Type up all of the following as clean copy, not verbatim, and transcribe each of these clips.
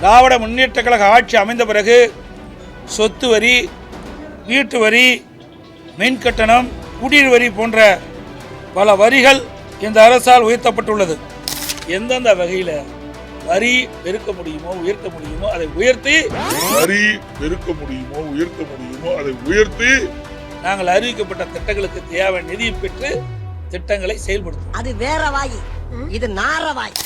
திராவிட முன்னேற்ற கழக ஆட்சி அமைந்த பிறகு சொத்து வரி, வீட்டு வரி, மின் கட்டணம், குடிநீர் வரி போன்ற பல வரிகள் இந்த அரசால் உயர்த்தப்பட்டுள்ளது. எந்தெந்த வகையில் வரி பெருக்க முடியுமோ உயர்த்த முடியுமோ அதை உயர்த்தி நாங்கள் அறிவிக்கப்பட்ட திட்டங்களுக்கு தேவையான நிதியை பெற்று திட்டங்களை செயல்படுத்தும். அது வேற வாய், இது நார வாய்.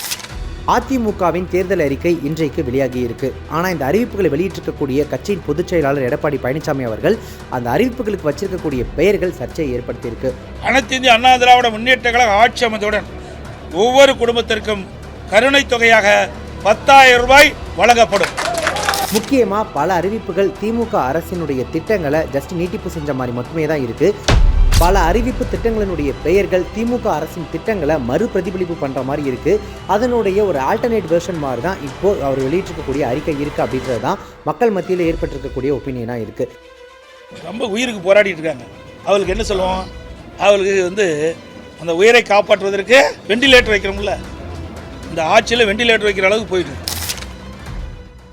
அதிமுகவின் தேர்தல் அறிக்கை இன்றைக்கு வெளியாகி இருக்கு. ஆனால் இந்த அறிவிப்புகளை வெளியிட்டிருக்கக்கூடிய கட்சியின் பொதுச் செயலாளர் எடப்பாடி பழனிசாமி அவர்கள் அந்த அறிவிப்புகளுக்கு வச்சிருக்கக்கூடிய பெயர்கள் சர்ச்சையை ஏற்படுத்தியிருக்கு. அனைத்து இந்திய அண்ணா திராவிட முன்னேற்ற கழக ஆட்சி அமைந்தவுடன் ஒவ்வொரு குடும்பத்திற்கும் கருணை தொகையாக 10,000 ரூபாய் வழங்கப்படும். முக்கியமாக பல அறிவிப்புகள் திமுக அரசினுடைய திட்டங்களை ஜஸ்ட் நீட்டிப்பு செஞ்ச மாதிரி மட்டுமே தான் இருக்கு. பல அறிவிப்பு திட்டங்களினுடைய பெயர்கள் திமுக அரசின் திட்டங்களை மறு பிரதிபலிப்பு பண்ணுற மாதிரி இருக்குது. அதனுடைய ஒரு ஆல்டர்னேட் வெர்ஷன் மாதிரி தான் இப்போது அவர் வெளியிட்டிருக்கக்கூடிய அறிக்கை இருக்குது. அப்படின்றது தான் மக்கள் மத்தியில் ஏற்பட்டிருக்கக்கூடிய ஒப்பீனியனாக இருக்குது. ரொம்ப உயிருக்கு போராடிட்டு இருக்காங்க. அவளுக்கு என்ன சொல்லுவோம், அவளுக்கு அந்த உயிரை காப்பாற்றுவதற்கு வெண்டிலேட்டர் வைக்கிறோம்ல, இந்த ஆட்சியில் வெண்டிலேட்டர் வைக்கிற அளவுக்கு போயிட்டு.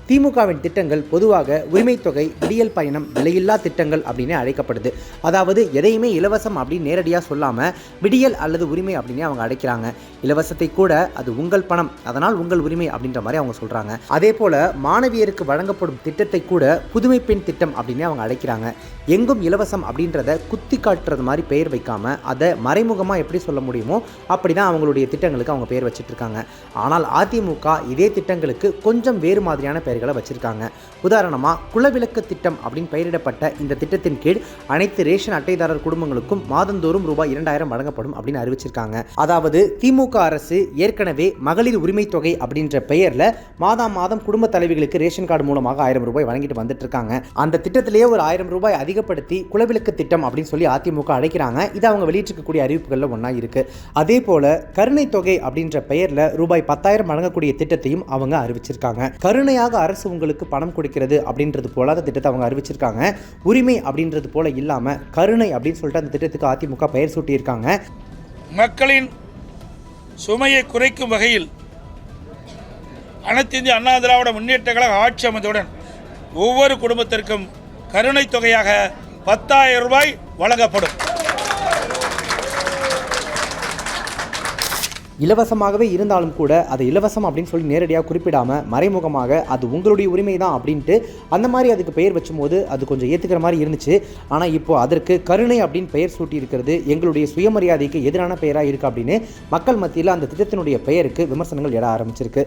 திமுகவின் திட்டங்கள் பொதுவாக உரிமை தொகை, விடியல் பயணம், விலையில்லா திட்டங்கள் அப்படின்னு அழைக்கப்படுது. அதாவது எதையுமே இலவசம் அப்படின்னு நேரடியாக சொல்லாமல் விடியல் அல்லது உரிமை அப்படின்னு அவங்க அழைக்கிறாங்க. இலவசத்தை கூட அது உங்கள் பணம், அதனால் உங்கள் உரிமை அப்படின்ற மாதிரி அவங்க சொல்கிறாங்க. அதே போல் மாணவியருக்கு வழங்கப்படும் திட்டத்தை கூட புதுமை பெண் திட்டம் அப்படின்னு அவங்க அழைக்கிறாங்க. எங்கும் இலவசம் அப்படின்றத குத்தி காட்டுறது மாதிரி பெயர் வைக்காமல் அதை மறைமுகமாக எப்படி சொல்ல முடியுமோ அப்படி தான் அவங்களுடைய திட்டங்களுக்கு அவங்க பெயர் வச்சுட்ருக்காங்க. ஆனால் அதிமுக இதே திட்டங்களுக்கு கொஞ்சம் வேறு மாதிரியான பெயர்களை வச்சிருக்காங்க. உதாரணமாக குலவிளக்கு திட்டம் அப்படின்னு பெயரிடப்பட்ட இந்த திட்டத்தின் கீழ் அனைத்து ரேஷன் அட்டைதாரர் குடும்பங்களுக்கும் மாதந்தோறும் ரூபாய் 2,000 வழங்கப்படும் அப்படின்னு அறிவிச்சிருக்காங்க. அதாவது திமுக அரசு ஏற்கனவே மகளிர் உரிமை தொகை அப்படின்ற பெயரில் மாதம் குடும்ப தலைவிகளுக்கு ரேஷன் கார்டு மூலமாக 1,000 ரூபாய் வழங்கிட்டு வந்துட்டு இருக்காங்க. அந்த திட்டத்திலேயே ஒரு 1,000 ரூபாய் அதிகப்படுத்தி குலவிளக்கு திட்டம் அப்படின்னு சொல்லி அதிமுக அழைக்கிறாங்க. இது அவங்க வெளியிட்டிருக்கக்கூடிய அறிவிப்புகளில் ஒன்றா இருக்கு. அதே போல கருணை தொகை அப்படின்ற பெயரில் ரூபாய் 10,000 வழங்கக்கூடிய திட்டத்தையும் அவங்க அறிவிச்சிருக்காங்க. கருணையாக அரசு உங்களுக்கு பணம் கொடுக்கிறது அப்படின்றது போல அந்த திட்டத்தை அவங்க அறிவிச்சிருக்காங்க. உரிமை அப்படின்றது போல இல்லாமல் கருணை அப்படின்னு சொல்லிட்டு அந்த திட்டத்துக்கு அதிமுக பெயர் சூட்டியிருக்காங்க. மக்களின் சுமையை குறைக்கும் வகையில் அனைத்து இந்திய அண்ணா திராவிட முன்னேற்ற கழக ஆட்சி அமைந்தவுடன் ஒவ்வொரு குடும்பத்திற்கும் கருணை தொகையாக 10,000 ரூபாய் வழங்கப்படும். இலவசமாகவே இருந்தாலும் கூட அதை இலவசம் அப்படின்னு சொல்லி நேரடியாக குறிப்பிடாமல் மறைமுகமாக அது உங்களுடைய உரிமை தான் அப்படின்ட்டு அந்த மாதிரி அதுக்கு பெயர் வச்சும்போது அது கொஞ்சம் ஏற்றுக்கிற மாதிரி இருந்துச்சு. ஆனால் இப்போது அதற்கு கருணை அப்படின்னு பெயர் சூட்டி இருக்கிறது எங்களுடைய சுயமரியாதைக்கு எதிரான பெயராக இருக்குது அப்படின்னு மக்கள் மத்தியில் அந்த திட்டத்தினுடைய பெயருக்கு விமர்சனங்கள் எழ ஆரம்பிச்சிருக்கு.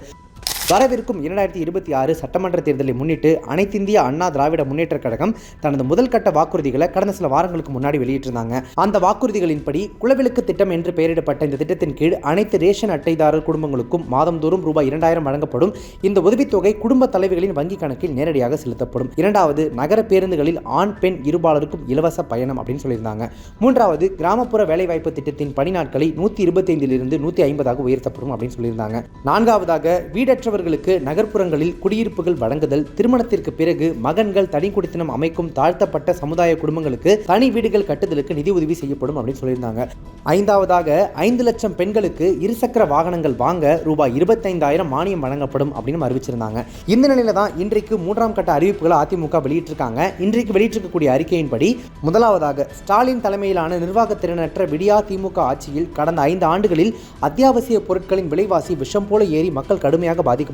வரவிருக்கும் 2026 சட்டமன்ற தேர்தலை முன்னிட்டு அனைத்திந்திய அண்ணா திராவிட முன்னேற்ற கழகம் தனது முதல் கட்ட வாக்குறுதிகளை கடந்த சில வாரங்களுக்கு முன்னாடி வெளியிட்டிருந்தாங்க. அந்த வாக்குறுதிகளின்படி குலவிளக்கு திட்டம் என்று பெயரிடப்பட்ட இந்த திட்டத்தின் கீழ் அனைத்து ரேஷன் அட்டைதாரர் குடும்பங்களுக்கும் மாதந்தோறும் ரூபாய் 2,000 வழங்கப்படும். இந்த உதவித்தொகை குடும்ப தலைவிகளின் வங்கி கணக்கில் நேரடியாக செலுத்தப்படும். 2வது, நகர பேருந்துகளில் ஆண் பெண் இருபாலருக்கும் இலவச பயணம் அப்படின்னு சொல்லியிருந்தாங்க. 3வது, கிராமப்புற வேலைவாய்ப்பு திட்டத்தின் பணி நாட்களை 125 150 உயர்த்தப்படும் அப்படின்னு சொல்லியிருந்தாங்க. 4வதாக, வீடற்றவர் நகர்ப்புறங்களில் குடியிருப்புகள் வழங்குதல், திருமணத்திற்கு பிறகு மகன்கள் தனி குடித்தனம் அமைக்கும் தாழ்த்தப்பட்ட சமுதாய குடும்பங்களுக்கு தனி வீடுகள் கட்டுதலுக்கு நிதி உதவி செய்யப்படும் அப்படின்னு சொல்லியிருந்தாங்க. 5வதாக, 5 லட்சம் பெண்களுக்கு இருசக்கர வாகனங்கள் வாங்க ரூபாய் 25,000 மானியம் வழங்கப்படும் அப்படின்னு அறிவிச்சிருந்தாங்க. இந்த நிலையில தான் இன்றைக்கு 3ஆம் கட்ட அறிவிப்புகளை அதிமுக வெளியிட்டிருக்காங்க. இன்றைக்கு வெளியிட்டிருக்கக்கூடிய அறிக்கையின்படி முதலாவதாக, ஸ்டாலின் தலைமையிலான நிர்வாகத்திறனற்ற விடியா திமுக ஆட்சியில் கடந்த 5 ஆண்டுகளில் அத்தியாவசிய பொருட்களின் விலைவாசி விஷம் போல ஏறி மக்கள் கடுமையாக பாதிக்கப்பட்டுள்ளனர்.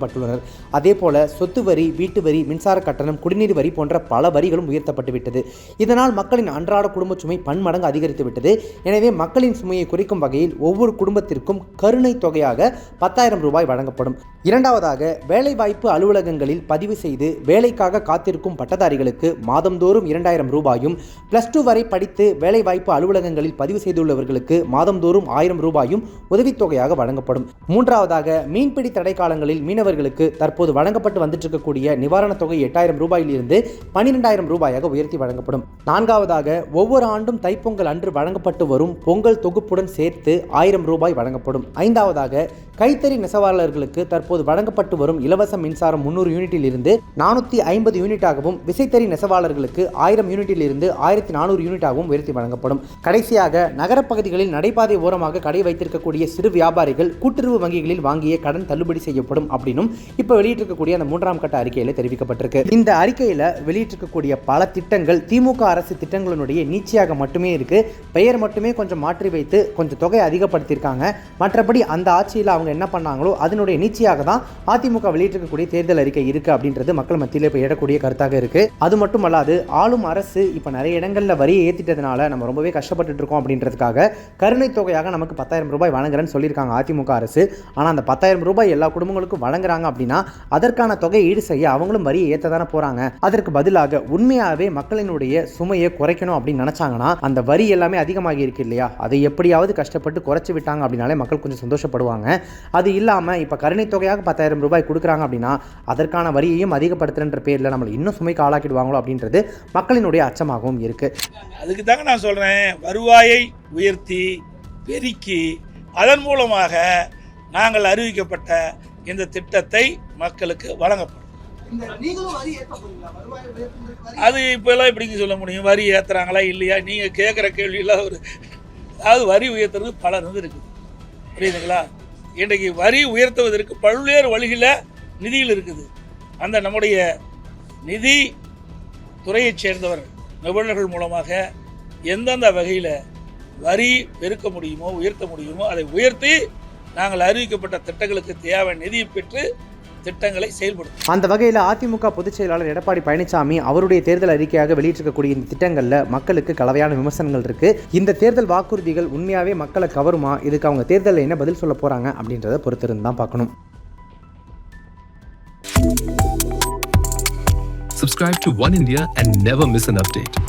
அதே போல சொத்து வரி, வீட்டு வரி, மின்சார கட்டணம், குடிநீர் வரி போன்ற பல வரிகளும் உயர்த்தப்பட்டு விட்டது. இதனால் மக்களின் அன்றாட குடும்ப சுமை பன்மடங்கு அதிகரித்து விட்டது. எனவே மக்களின் சுமையை குறைக்கும் வகையில் ஒவ்வொரு குடும்பத்திற்கும் கருணை தொகையாக 10,000 ரூபாய் வழங்கப்படும். 2வதாக, வேலைவாய்ப்பு அலுவலகங்களில் பதிவு செய்து வேலைக்காக காத்திருக்கும் பட்டதாரிகளுக்கு மாதந்தோறும் 2,000 ரூபாயும், +2 வரை படித்து வேலைவாய்ப்பு அலுவலகங்களில் பதிவு செய்துள்ளவர்களுக்கு மாதந்தோறும் 1,000 ரூபாயும் உதவித்தொகையாக வழங்கப்படும். 3வதாக, மீன்பிடி தடை காலங்களில் மீனவர்களுக்கு தற்போது வழங்கப்பட்டு வந்துட்டு இருக்கக்கூடிய நிவாரணத் தொகை 8,000 ரூபாயிலிருந்து 12,000 ரூபாயாக உயர்த்தி வழங்கப்படும். 4வதாக, ஒவ்வொரு ஆண்டும் தைப்பொங்கல் அன்று வழங்கப்பட்டு வரும் பொங்கல் தொகுப்புடன் சேர்த்து 1,000 ரூபாய் வழங்கப்படும். 5வதாக, கைத்தறி நெசவாளர்களுக்கு தற்போது வழங்கப்பட்டு வரும் இலவச மின்சாரம் 300 யூனிட்டில் இருந்து 450 யூனிட்டாகவும், விசைத்தறி நெசவாளர்களுக்கு 1000 யூனிட்டில் இருந்து 1400 யூனிட்டாகவும் உயர்த்தி வழங்கப்படும். கடைசியாக நகரப்பகுதிகளில் நடைபாதை ஓரமாக கடை வைத்திருக்கக்கூடிய சிறு வியாபாரிகள் கூட்டுறவு வங்கிகளில் வாங்கிய கடன் தள்ளுபடி செய்யப்படும் அப்படின்னும் இப்ப வெளியிட்டிருக்கக்கூடிய அந்த 3ஆம் கட்ட அறிக்கையில தெரிவிக்கப்பட்டிருக்கு. இந்த அறிக்கையில வெளியிட்டிருக்கக்கூடிய பல திட்டங்கள் திமுக அரசு திட்டங்களுடைய நீட்சியாக மட்டுமே இருக்கு. பெயர் மட்டுமே கொஞ்சம் மாற்றி வைத்து கொஞ்சம் தொகை அதிகப்படுத்தியிருக்காங்க. மற்றபடி அந்த ஆட்சியில் அவங்க என்ன பண்ணாங்களோ அதனுடைய நீட்சியாக தான் அதிமுக வெளியிட்டிருக்கக்கூடிய தேர்தல் அறிக்கை இருக்கு அப்படின்றது மக்கள் மத்தியில் இப்போ எழக்கூடிய கருத்தாக இருக்கு. அது மட்டும் அல்லாது ஆளும் அரசு இப்போ நிறைய இடங்களில் வரியை ஏற்றிட்டதுனால நம்ம ரொம்பவே கஷ்டப்பட்டு இருக்கோம் அப்படின்றதுக்காக கருணை தொகையாக நமக்கு 10,000 ரூபாய் வழங்குறேன்னு சொல்லியிருக்காங்க அதிமுக அரசு. ஆனால் அந்த 10,000 ரூபாய் எல்லா குடும்பங்களுக்கும் வழங்குறாங்க அப்படின்னா அதற்கான தொகையை ஈடு செய்ய அவங்களும் வரியை ஏற்ற தானே போறாங்க. அதற்கு பதிலாக உண்மையாகவே மக்களினுடைய சுமையை குறைக்கணும் அப்படின்னு நினைச்சாங்கன்னா அந்த வரி எல்லாமே அதிகமாகி இருக்கு இல்லையா, அதை எப்படியாவது கஷ்டப்பட்டு குறைச்சி விட்டாங்க அப்படின்னாலே மக்கள் கொஞ்சம் சந்தோஷப்படுவாங்க. அது இல்லாமல் இப்போ கருணை தொகையாக 10,000 ரூபாய் கொடுக்குறாங்க அப்படின்னா அதற்கான வரியையும் அதிகப்படுத்துகின்ற பேரில் நம்மளை இன்னும் சுமைக்கு ஆளாக்கிடுவாங்களோ அப்படின்றது மக்களினுடைய அச்சமாகவும் இருக்கு. அதுக்கு தாங்க நான் சொல்றேன், வருவாயை உயர்த்தி பெருக்கி அதன் மூலமாக நாங்கள் அறிவிக்கப்பட்ட இந்த திட்டத்தை மக்களுக்கு வழங்கப்படும். அது இப்போல்லாம் எப்படிங்க சொல்ல முடியும்? வரி ஏற்றுறாங்களா இல்லையா? நீங்கள் கேட்குற கேள்வியில் அதாவது வரி உயர்த்துறது பலர் இருக்குது, புரியுதுங்களா? இன்றைக்கு வரி உயர்த்துவதற்கு பல்வேறு வழிகளில் நிதியில் இருக்குது. அந்த நம்முடைய நிதி துறையைச் சேர்ந்தவர் நிபுணர்கள் மூலமாக எந்தெந்த வகையில் வரி பெருக்க முடியுமோ உயர்த்த முடியுமோ அதை உயர்த்தி நாங்கள் அறிவிக்கப்பட்ட திட்டங்களுக்கு தேவை நிதியை பெற்று திட்டங்களை செயல்படுத்தும். அந்த வகையில் அதிமுக பொதுச் செயலாளர் எடப்பாடி பழனிசாமி அவருடைய தேர்தல் அறிக்கையாக வெளியிட்டிருக்கக்கூடிய இந்த திட்டங்களில் மக்களுக்கு கலவையான விமர்சனங்கள் இருக்கு. இந்த தேர்தல் வாக்குறுதிகள் உண்மையாகவே மக்களை கவருமா? இதுக்கு அவங்க தேர்தலில் என்ன பதில் சொல்ல போறாங்க அப்படின்றத பொறுத்திருந்து தான் பார்க்கணும். Subscribe to One India and never miss an update.